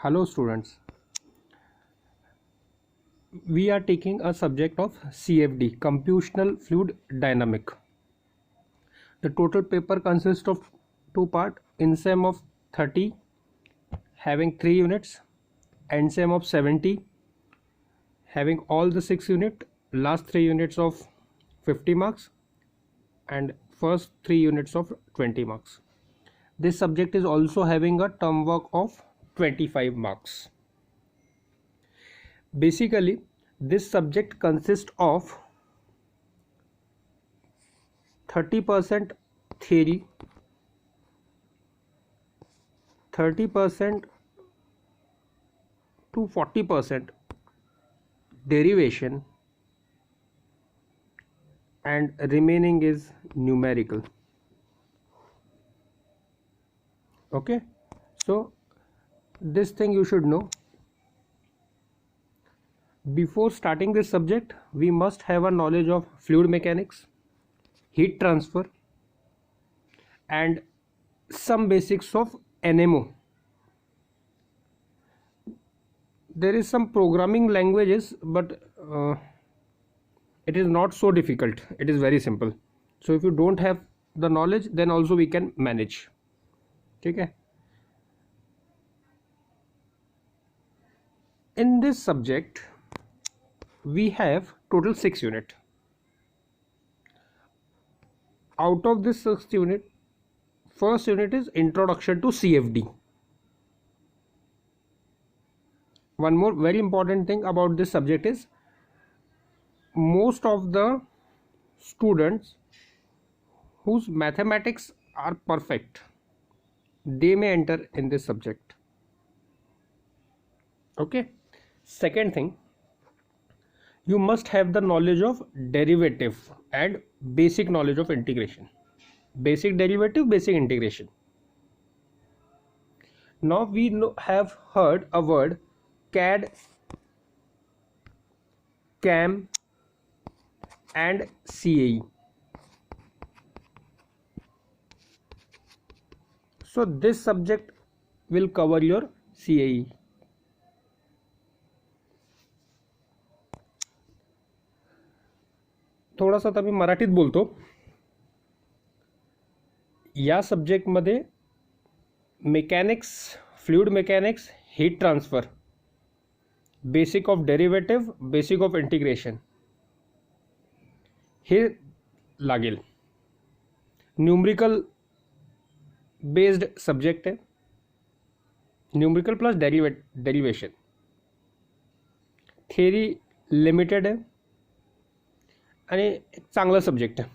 Hello students, we are taking a subject of CFD, Computational Fluid Dynamic. The total paper consists of two parts, INSEM of 30 having 3 units, ENSEM of 70 having all the 6 units, last 3 units of 50 marks and first 3 units of 20 marks. This subject is also having a term work of 25 marks. Basically, this subject consists of 30% theory, 30% to 40% derivation, and remaining is numerical. Okay, so this thing you should know. Before starting this subject, we must have a knowledge of fluid mechanics, heat transfer, and some basics of NMO. There is some programming languages, but it is not so difficult. It is very simple. So if you don't have the knowledge, then also we can manage. Okay. In this subject, we have total 6 units. Out of this 6th unit, first unit is Introduction to CFD. One more very important thing about this subject is most of the students whose mathematics are perfect, they may enter in this subject. Okay. Second thing, you must have the knowledge of derivative and basic knowledge of integration. Basic derivative, basic integration. Now we have heard a word CAD, CAM and CAE. So this subject will cover your CAE. थोडासा आता मी मराठीत बोलतो. या सब्जेक्टमध्ये mechanics, fluid mechanics, heat transfer, basic of derivative, basic of integration हे लागेल. Numerical based subject आहे, numerical plus derivation. Theory limited आहे आणि एक चांगला सब्जेक्ट आहे.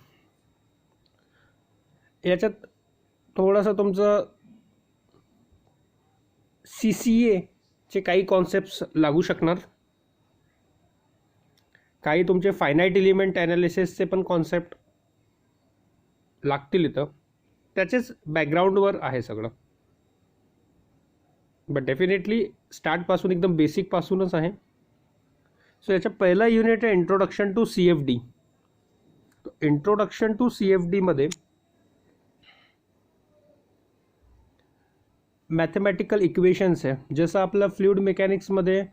याच्यात थोडंसं तुमचं CCA चे काही कॉन्सेप्ट्स लागू शकणार, काही तुमचे फायनाईट एलिमेंट ॲनालिसिसचे पण कॉन्सेप्ट लागतील इथं. त्याचेच बॅकग्राऊंडवर आहे सगळं, बट डेफिनेटली स्टार्टपासून एकदम बेसिकपासूनच आहे. सो याच्या पहिला युनिट आहे introduction to CFD. Introduction to CFD मध्ये मॅथमॅटिकल इक्वेशन्स आहे. जसं आपलं फ्लुइड मेकॅनिक्समध्ये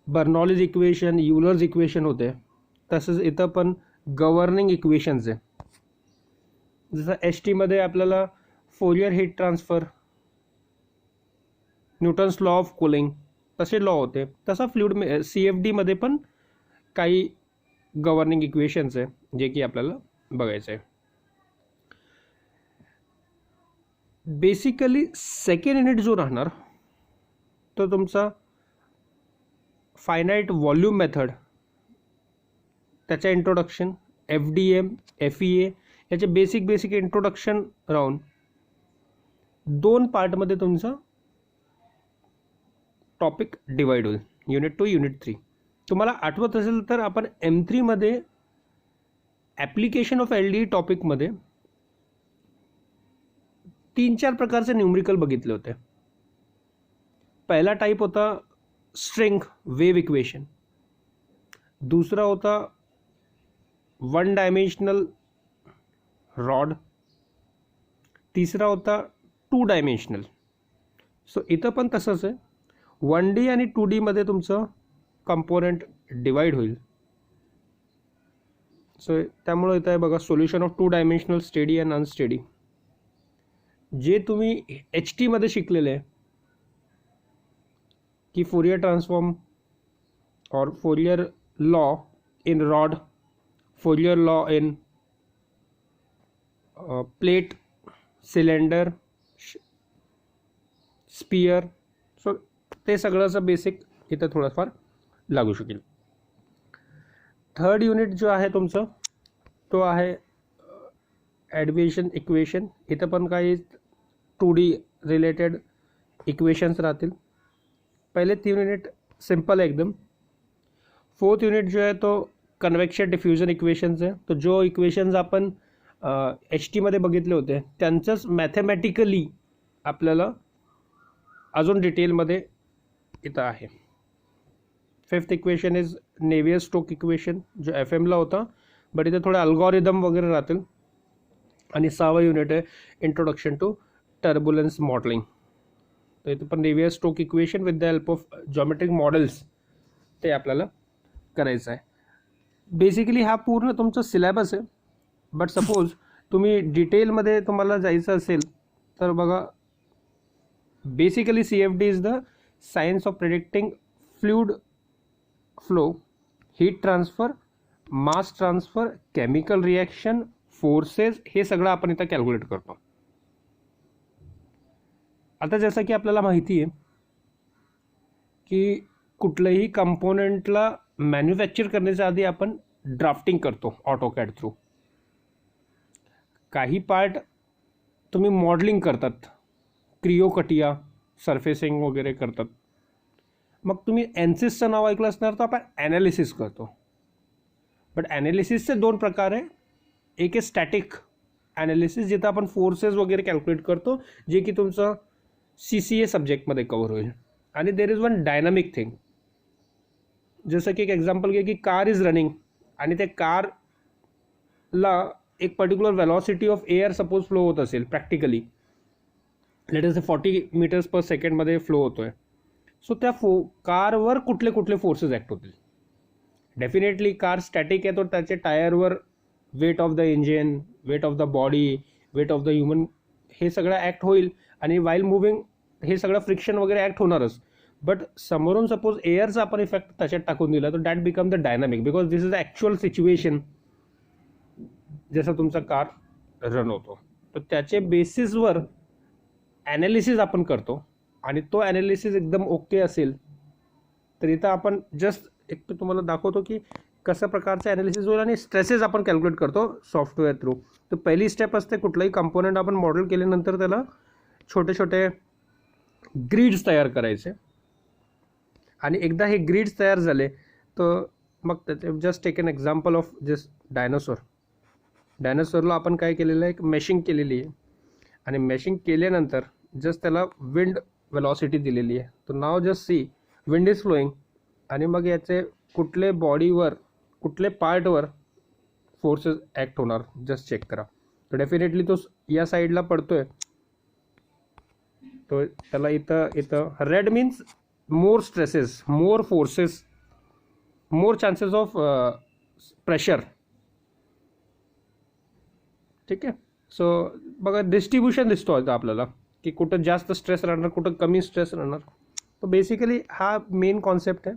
बर्नॉलीज इक्वेशन, युलर्स इक्वेशन होते, तसंच इथं पण गव्हर्निंग इक्वेशन्स आहे. जसं ST मध्ये आपल्याला Fourier heat transfer, Newton's law of cooling तसे लॉ होते, तसा फ्लुइड CFD मध्ये पण काही गव्हर्निंग इक्वेशन्स आहे जे की आपल्याला बघायचं आहे. बेसिकली सेकंड युनिट जो राहणार तो तुमचा फायनाईट व्हॉल्यूम मेथड, त्याच्या इंट्रोडक्शन, FDM, FEA याचे बेसिक इंट्रोडक्शन राहून 2 पार्टमध्ये तुमचा टॉपिक डिवाइड होईल, युनिट 2, युनिट 3. तुम्हाला आठवत असेल तर आपण M3 मध्ये ॲप्लिकेशन ऑफ LDE टॉपिकमध्ये 3-4 प्रकारचे न्यूमरिकल बघितले होते. पहिला टाईप होता स्ट्रिंग वेव्ह इक्वेशन, दुसरा होता 1 डायमेन्शनल रॉड, तिसरा होता 2 डायमेन्शनल. सो इथं पण तसंच आहे, 1D आणि 2D मध्ये तुमचं कंपोनेंट डिवाइड होईल. सो त्यामुळे इथं आहे बघा, solution of 2 dimensional steady and unsteady. जे तुम्ही HT मध्ये शिकलेले आहे की फोरियर ट्रान्सफॉर्म और Fourier law in rod, Fourier law in plate, cylinder, sphere. So ते सगळंचं बेसिक इथं थोडंफार लागू शकेल. थर्ड युनिट जो आहे तुमचं तो आहे ॲडव्हिएशन इक्वेशन. इथं पण काही 2D रिलेटेड इक्वेशन्स राहतील. पहिले 3 युनिट सिंपल आहे एकदम. फोर्थ युनिट जो आहे तो कन्व्हेक्शन डिफ्युजन इक्वेशन्स आहे. तो जो इक्वेशन्स आपण HT मध्ये बघितले होते त्यांचंच मॅथमॅटिकली आपल्याला अजून डिटेलमध्ये इथं आहे. Fifth equation is Navier Stoke equation जो FM ला होता, बट इथे थोडे अल्गोरिदम वगैरे राहतील. आणि 6वं युनिट आहे इंट्रोडक्शन टू टर्बुलन्स मॉडेलिंग. तर इथे पण Navier Stoke equation with the help of geometric models ते आपल्याला करायचं आहे. बेसिकली हा पूर्ण तुमचा सिलेबस आहे. बट सपोज तुम्ही डिटेलमध्ये तुम्हाला जायचं असेल तर बघा, basically CFD is the science of predicting fluid flow, heat transfer, mass transfer, chemical reaction, forces, हे सगळं आपण इथं कॅल्क्युलेट करतो. आता जसं की आपल्याला माहिती आहे की कुठल्याही कंपोनेंटला मॅन्युफॅक्चर करण्याच्या आधी आपण ड्राफ्टिंग करतो ऑटोकॅड थ्रू. काही पार्ट तुम्ही मॉडेलिंग करतात, क्रिओकटिया, सरफेसिंग वगैरे करतात. मग तुम्ही एनसिसचं नाव ऐकलं असणार, तर आपण ॲनालिसिस करतो. बट ॲनालिसिसचे 2 प्रकार आहे. एक आहे स्टॅटिक ॲनालिसिस, जिथं आपण फोर्सेस वगैरे कॅल्क्युलेट करतो, जे की तुमचं CCA सब्जेक्टमध्ये कव्हर होईल. आणि there is one dynamic thing. जसं की एक एक्झाम्पल घे की कार इज रनिंग आणि त्या कारला एक particular velocity of air suppose flow होत असेल practically, let us 40 meters per सेकंडमध्ये फ्लो होतो आहे. सो त्या कारवर कुठले कुठले फोर्सेस ॲक्ट होतील. डेफिनेटली कार स्टॅटिक आहे, तो त्याचे टायरवर weight of the engine, weight of the body, weight of the human, हे सगळं ॲक्ट होईल. आणि वाईल मुव्हिंग हे सगळं फ्रिक्शन वगैरे ॲक्ट होणारच. बट समोरून सपोज एअरचा आपण इफेक्ट त्याच्यात टाकून दिला तर that become the dynamic, because this is the actual situation जसं तुमचा कार रन होतो. तर त्याचे बेसिसवर ॲनालिसिस आपण करतो. आणि तो ॲनालिसिस एकदम ओके असेल तर इथं आपण जस्ट एक तर तुम्हाला दाखवतो की कशा प्रकारचं ॲनालिसिस होईल. आणि स्ट्रेसेस आपण कॅल्क्युलेट करतो सॉफ्टवेअर थ्रू. तर पहिली स्टेप असते, कुठलाही कंपोनंट आपण मॉडेल केल्यानंतर त्याला छोटे छोटे ग्रीड्स तयार करायचे. आणि एकदा हे ग्रीड्स तयार झाले तर मग त्याचे just take an example of just डायनासोरला आपण काय केलेलं आहे, एक मेशिंग केलेली आहे. आणि मेशिंग केल्यानंतर जस्ट त्याला विंड वेलॉसिटी दिलेली आहे. तर नाव just see wind is flowing. आणि मग याचे कुठले बॉडीवर, कुठले पार्टवर फोर्सेस ॲक्ट होणार जस्ट चेक करा. तर डेफिनेटली तो या साईडला पडतोय, तो त्याला इथं red means more stresses, more forces, more chances of pressure. ठीक आहे. सो बघा डिस्ट्रीब्युशन दिसतो आता आपल्याला की कुठं जास्त स्ट्रेस राहणार, कुठं कमी स्ट्रेस राहणार. तर बेसिकली हा मेन कॉन्सेप्ट आहे.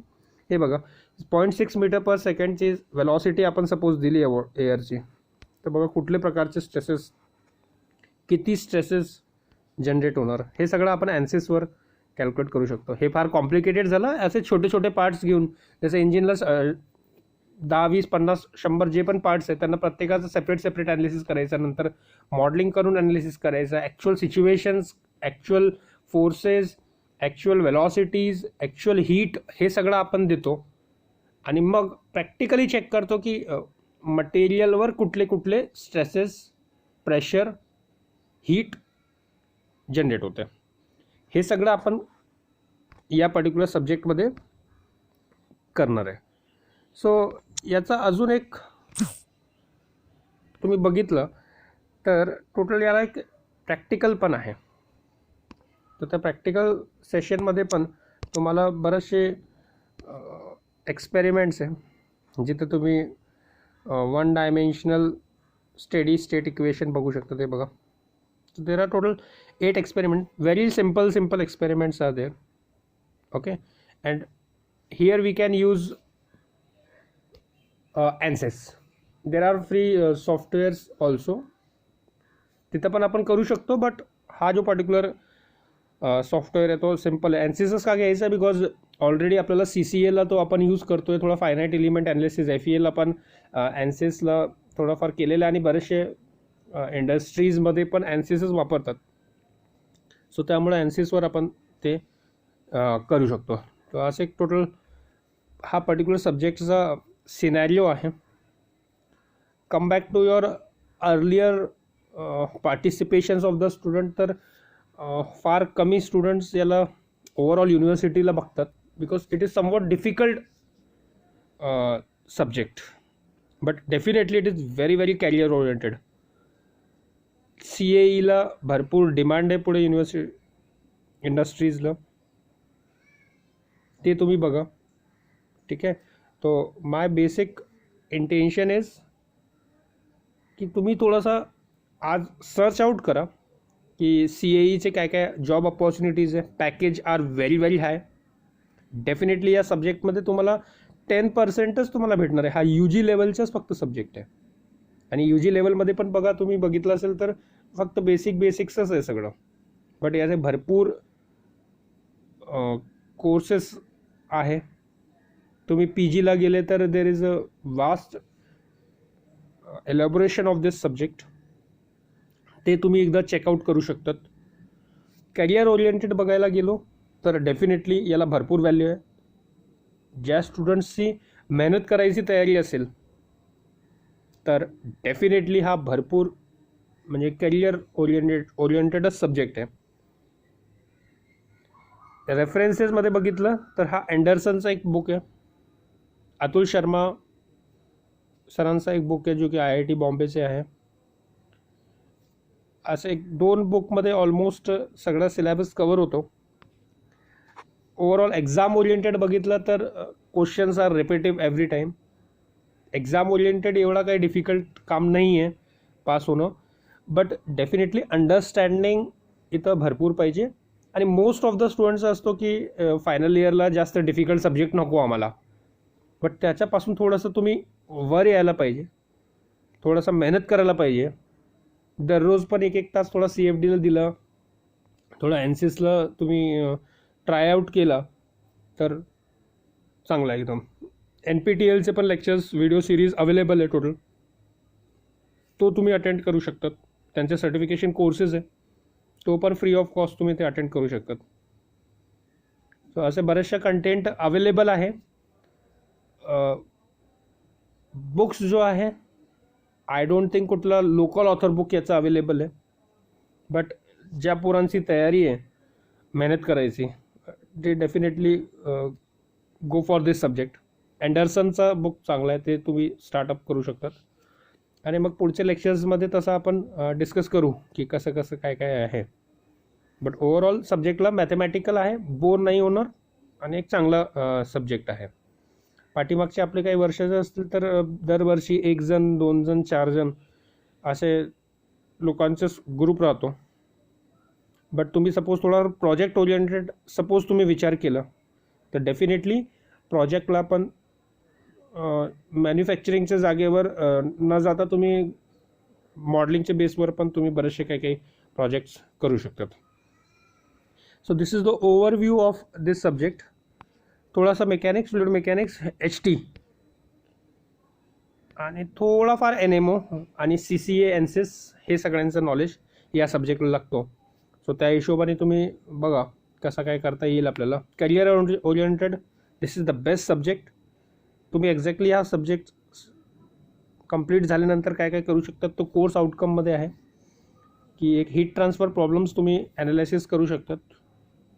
हे बघा 0.6 मीटर पर सेकंडची वेलॉसिटी आपण सपोज दिली आहे एअरची. तर बघा कुठले प्रकारचे स्ट्रेसेस, किती स्ट्रेसेस जनरेट होणार, हे सगळं आपण ॲन्सिसवर कॅल्क्युलेट करू शकतो. हे फार कॉम्प्लिकेटेड झालं. असे छोटे छोटे पार्ट्स घेऊन, जसं इंजिनला 10, 20, 50, 100 जे पण पार्ट्स आहेत त्यांना प्रत्येकाचं सेपरेट ॲनालिसिस करायचं. नंतर मॉडेलिंग करून ॲनालिसिस करायचं. Actual situations, actual forces, actual velocities, actual heat, हे सगळं आपण देतो. आणि मग प्रॅक्टिकली चेक करतो की मटेरियलवर कुठले कुठले स्ट्रेसेस, प्रेशर, हीट जनरेट होते. हे सगळं आपण या पर्टिक्युलर सब्जेक्टमध्ये करणार आहे. सो याचा अजून एक तुम्ही बघितलं तर टोटल याला एक प्रॅक्टिकल पण आहे. तर त्या प्रॅक्टिकल सेशनमध्ये पण तुम्हाला बरेचसे एक्सपेरिमेंट्स आहे जिथे तुम्ही one dimensional steady state equation बघू शकता. ते बघा. So there are total 8 experiments, very simple experiments are there. Okay, and here we can use ANSYS. There are free softwares also. तिथं पण आपण करू शकतो, बट हा जो पर्टिक्युलर सॉफ्टवेअर आहे तो सिम्पल आहे. ANSYS का घ्यायचा आहे बिकॉज ऑलरेडी आपल्याला CCAला तो आपण यूज करतोय, थोडा फायनाईट एलिमेंट ॲनालिसिस FEAला पण ANSYSला थोडाफार केलेलं आहे आणि बरेचसे इंडस्ट्रीजमध्ये पण ANSYSच वापरतात. सो त्यामुळे ANSYSवर आपण ते करू शकतो. तर असं एक टोटल हा पर्टिक्युलर सब्जेक्टचा सिनॅरिओ आहे. Come back to your earlier participations of the student. तर फार कमी स्टुडंट्स याला ओव्हरऑल युनिव्हर्सिटीला बघतात because it is somewhat difficult subject, but definitely it is very very career oriented. CAEला भरपूर डिमांड आहे पुढे युनिव्हर्सिटी इंडस्ट्रीजला, ते तुम्ही बघा. ठीक आहे. तो माय बेसिक इंटेन्शन इज की तुम्ही थोडासा आज सर्च आउट करा की CAEचे काय काय जॉब अपॉर्च्युनिटीज आहे. Package are very very high. Definitely या सब्जेक्टमध्ये तुम्हाला 10%च तुम्हाला भेटणार आहे. हा UG लेवलचाच फक्त सब्जेक्ट आहे आणि UG लेवलमध्ये पण बघा, तुम्ही बघितलं असेल तर फक्त बेसिक्सच आहे सगळं, बट याचे भरपूर कोर्सेस आहे. तुम्ही PGला गेले तर there is a vast elaboration of this subject. ते तुम्ही एकदा चेकआउट करू शकतात. कॅरियर ओरिएंटेड बघायला गेलो तर डेफिनेटली याला भरपूर व्हॅल्यू आहे. ज्या स्टुडंट्सची मेहनत करायची तयारी असेल तर डेफिनेटली हा भरपूर म्हणजे कॅरियर ओरिएंटेडच सब्जेक्ट आहे. रेफरन्सेसमध्ये बघितलं तर हा अँडरसनचा एक बुक आहे, अतुल शर्मा सरांचा एक बुक आहे जो की IIT बॉम्बेचे आहे. असं एक 2 बुकमध्ये ऑलमोस्ट सगळा सिलेबस कवर होतो. ओव्हरऑल एक्झाम ओरिएंटेड बघितलं तर questions are repetitive every time. Exam oriented एवढा काही डिफिकल्ट काम नाही आहे पास होणं, बट डेफिनेटली अंडरस्टँडिंग इथं भरपूर पाहिजे. आणि मोस्ट ऑफ द स्टुडंट्स असतो की फायनल इयरला जास्त डिफिकल्ट सब्जेक्ट नको आम्हाला, बट त्याच्यापासून थोडंसं तुम्ही वर यायला पाहिजे, थोडंसं मेहनत करायला पाहिजे. दररोज पण 1-1 तास थोडा CFDला दिलं, थोडा ANSYSला तुम्ही ट्राय आउट केला तर चांगला एकदम. NPTELचे पण लेक्चर्स व्हिडिओ सिरीज अवेलेबल आहे टोटल, तो तुम्ही अटेंड करू शकतात. त्यांचे सर्टिफिकेशन कोर्सेस आहे, तो पण फ्री ऑफ कॉस्ट तुम्ही ते अटेंड करू शकतात. सो असे बरेचसे कंटेंट अवेलेबल आहे. बुक्स जो आहे आय डोंट थिंक कुठला लोकल ऑथर बुक याचा अवेलेबल आहे, बट ज्या पोरांची तयारी आहे मेहनत करायची ते definitely go for this subject. अँडरसनचा बुक चांगला आहे, ते तुम्ही स्टार्टअप करू शकतात. आणि मग पुढच्या लेक्चर्समध्ये तसं आपण डिस्कस करू की कसं कसं काय काय आहे. बट ओव्हरऑल सब्जेक्टला मॅथमॅटिकल आहे, बोर नाही होणार आणि एक चांगला सब्जेक्ट आहे. पाठीमागचे आपले काही वर्षाचे असतील तर दरवर्षी 1 जण 2 जण 4 जण असे लोकांचे ग्रुप राहतो. बट तुम्ही सपोज थोडा प्रोजेक्ट ओरिएंटेड सपोज तुम्ही विचार केला तर डेफिनेटली प्रोजेक्टला पण मॅन्युफॅक्चरिंगच्या जागेवर न जाता तुम्ही मॉडेलिंगच्या बेसवर पण तुम्ही बरेचसे काही काही प्रोजेक्ट्स करू शकतात. So this is the overview of this subject. थोडासा मेकॅनिक्स, फ्लुइड मेकॅनिक्स, HT आणि थोडाफार NMO आणि CCA ANSYS हे सगळ्यांचं नॉलेज या सब्जेक्टला लागतो. सो त्या हिशोबाने तुम्ही बघा कसं काय करता येईल आपल्याला. Career oriented this is the best subject. तुम्ही एक्झॅक्टली हा सब्जेक्ट कंप्लीट झाल्यानंतर काय काय करू शकतात तो कोर्स आउटकममध्ये आहे की एक हीट ट्रान्सफर प्रॉब्लेम्स तुम्ही ॲनालिसिस करू शकतात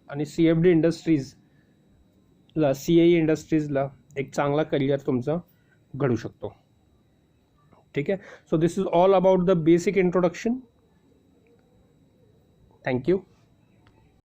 आणि CFD इंडस्ट्रीजला CAE इंडस्ट्रीजला एक चांगला करियर तुमचा घडू शकतो. ठीक आहे. So this is all about the basic introduction. Thank you.